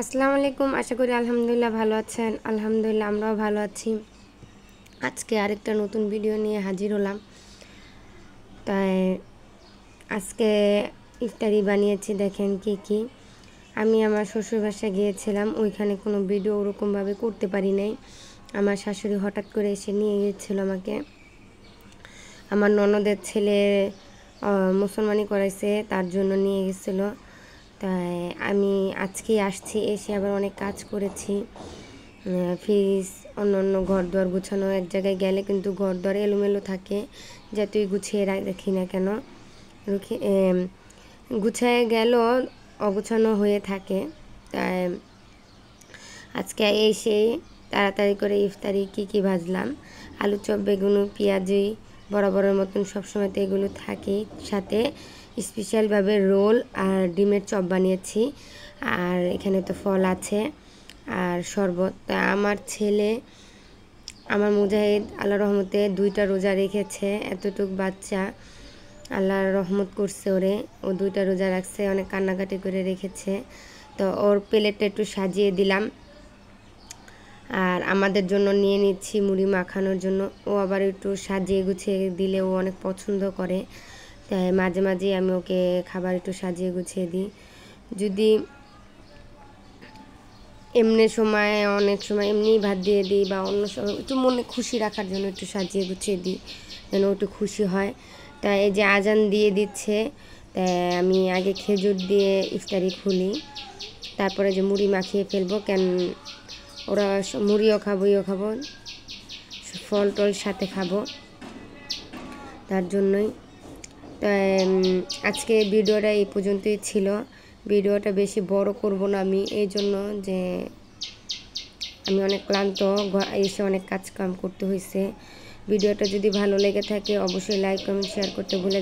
আসসালামু আলাইকুম। আশা করি আলহামদুলিল্লাহ ভালো আছেন। আলহামদুলিল্লাহ আমরাও ভালো আছি। আজকে আরেকটা নতুন ভিডিও নিয়ে হাজির হলাম। তাই আজকে ইফতারি বানিয়েছি, দেখেন কি আমি আমার শ্বশুর বাসায় গিয়েছিলাম, ওইখানে কোনো ভিডিও ওরকমভাবে করতে পারি নাই। আমার শাশুড়ি হঠাৎ করে এসে নিয়ে গিয়েছিল আমাকে। আমার ননদের ছেলে মুসলমানি করাইছে, তার জন্য নিয়ে গেছিলো। তাই আমি আজকেই আসছি, এসে আবার অনেক কাজ করেছি। ফ্রিজ অন্য ঘর দর গুছানো, এক জায়গায় গেলে কিন্তু ঘর দর এলোমেলো থাকে, যতই গুছিয়ে রাখি না কেন গুছায় গেল অগুছানো হয়ে থাকে। তাই আজকে এসে তাড়াতাড়ি করে ইফতারি কি ভাজলাম, আলু চপ, বেগুন, পেঁয়াজি বরাবরের মতন সবসময় তো এগুলো থাকেই, সাথে স্পেশালভাবে রোল আর ডিমের চপ বানিয়েছি। আর এখানে তো ফল আছে আর শরবত। তা আমার ছেলে, আমার মুজাহিদ আল্লাহর রহমতে 2টা রোজা রেখেছে। এতটুক বাচ্চা আল্লাহর রহমত করছে ওরে, ও 2টা রোজা রাখছে, অনেক কান্নাকাটি করে রেখেছে। তো ওর প্লেটটা একটু সাজিয়ে দিলাম, আর আমাদের জন্য নিয়ে নিচ্ছি মুড়ি মাখানোর জন্য। ও আবার একটু সাজিয়ে গুছিয়ে দিলে ও অনেক পছন্দ করে, তাই মাঝে মাঝে আমি ওকে খাবার একটু সাজিয়ে গুছিয়ে দিই। যদি অনেক সময় এমনিই ভাত দিয়ে দিই, বা অন্য সময় একটু মনে খুশি রাখার জন্য একটু সাজিয়ে গুছিয়ে দিই, যেন একটু খুশি হয়। তাই এই যে আজান দিয়ে দিচ্ছে, তাই আমি আগে খেজুর দিয়ে ইফতারি খুলি, তারপরে যে মুড়ি মাখিয়ে ফেলবো, কেন ওরা মুড়িও খাবো, ফল টল সাথে খাবো, তার জন্যই। তাই আজকে ভিডিওটা এই পর্যন্তই ছিল। ভিডিওটা বেশি বড় করব না আমি, এই জন্য যে আমি অনেক ক্লান্ত, এসে অনেক কাজ কাম করতে হয়েছে। ভিডিওটা যদি ভালো লেগে থাকে অবশ্যই লাইক কমেন্ট শেয়ার করতে ভুলে